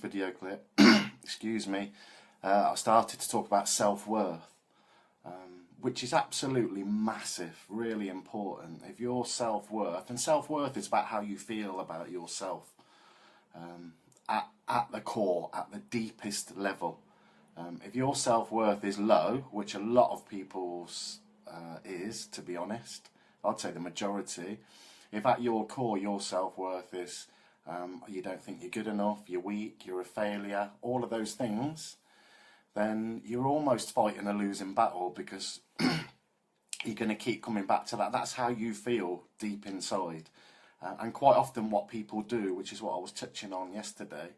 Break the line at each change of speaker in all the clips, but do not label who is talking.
video clip, excuse me, I started to talk about self-worth, which is absolutely massive, really important. If your self-worth, and self-worth is about how you feel about yourself, at the core, at the deepest level. If your self-worth is low, which a lot of people's is, to be honest, I'd say the majority, if at your core your self-worth is you don't think you're good enough, you're weak, you're a failure, all of those things, then you're almost fighting a losing battle, because you're going to keep coming back to that. That's how you feel deep inside. And quite often what people do, which is what I was touching on yesterday,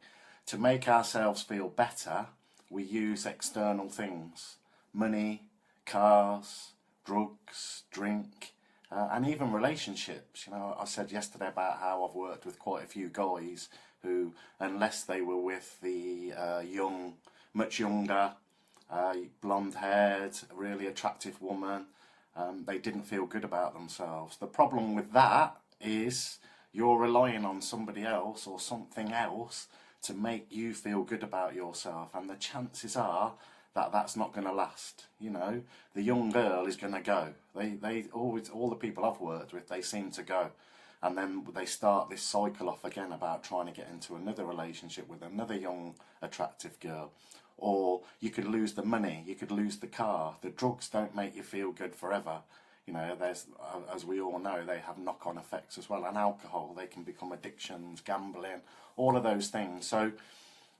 to make ourselves feel better, we use external things. Money, cars, drugs, drink, and even relationships. You know, I said yesterday about how I've worked with quite a few guys who, unless they were with the much younger, blonde-haired, really attractive woman, they didn't feel good about themselves. The problem with that is you're relying on somebody else or something else to make you feel good about yourself, and the chances are that that's not going to last. You know, the young girl is going to go. They always, all the people I've worked with, they seem to go, and then they start this cycle off again about trying to get into another relationship with another young attractive girl. Or you could lose the money, you could lose the car. The drugs don't make you feel good forever. You know, there's, as we all know, they have knock-on effects as well. And alcohol, they can become addictions, gambling, all of those things. So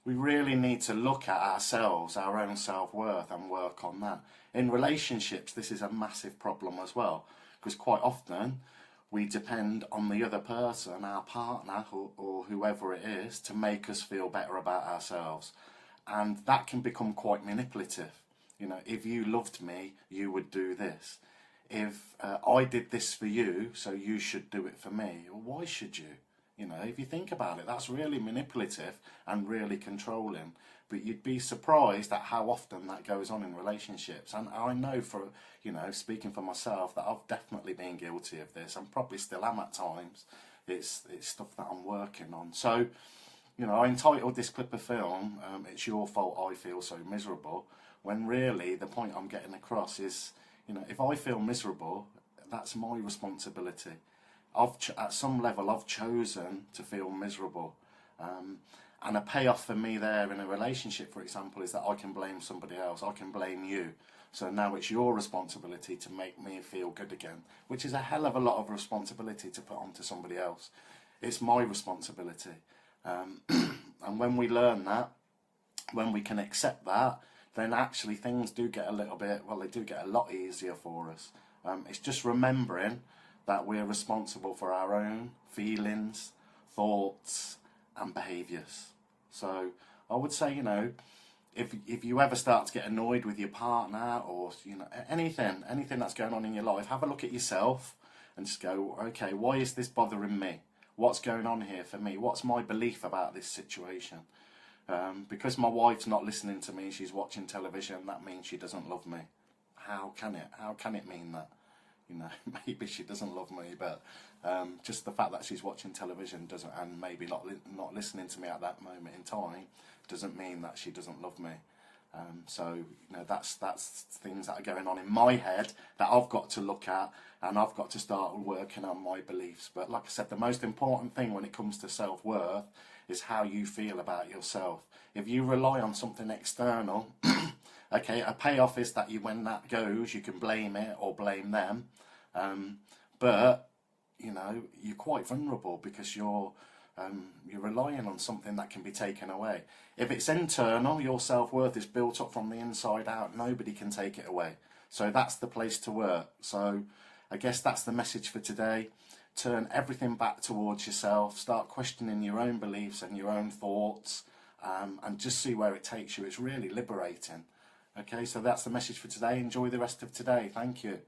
we really need to look at ourselves, our own self-worth, and work on that. In relationships, this is a massive problem as well, because quite often we depend on the other person, our partner or whoever it is, to make us feel better about ourselves. And that can become quite manipulative. You know, if you loved me, you would do this. If I did this for you, so you should do it for me. Well, why should you? You know, if you think about it, that's really manipulative and really controlling. But you'd be surprised at how often that goes on in relationships. And I know, for, you know, speaking for myself, that I've definitely been guilty of this, and probably still am at times. It's stuff that I'm working on. So, you know, I entitled this clip of film, It's Your Fault I Feel So Miserable, when really the point I'm getting across is, you know, if I feel miserable, that's my responsibility. At some level, I've chosen to feel miserable. And a payoff for me there in a relationship, for example, is that I can blame somebody else. I can blame you. So now it's your responsibility to make me feel good again, which is a hell of a lot of responsibility to put onto somebody else. It's my responsibility. And when we learn that, when we can accept that, then actually things do get a little bit, well, they do get a lot easier for us. It's just remembering that we're responsible for our own feelings, thoughts and behaviours. So I would say, you know, if you ever start to get annoyed with your partner, or, you know, anything that's going on in your life, have a look at yourself and just go, okay, why is this bothering me? What's going on here for me? What's my belief about this situation? Because my wife's not listening to me, she's watching television, that means she doesn't love me. How can it mean that? You know, maybe she doesn't love me, but just the fact that she's watching television doesn't, and maybe not listening to me at that moment in time, doesn't mean that she doesn't love me. So, you know, that's things that are going on in my head that I've got to look at, and I've got to start working on my beliefs. But like I said, the most important thing when it comes to self-worth is how you feel about yourself. If you rely on something external, okay, a payoff is that when that goes, you can blame it or blame them. But, you know, you're quite vulnerable because you're relying on something that can be taken away. If it's internal, your self-worth is built up from the inside out. Nobody can take it away. So that's the place to work. So I guess that's the message for today. Turn everything back towards yourself. Start questioning your own beliefs and your own thoughts, and just see where it takes you. It's really liberating. Okay, so that's the message for today. Enjoy the rest of today. Thank you.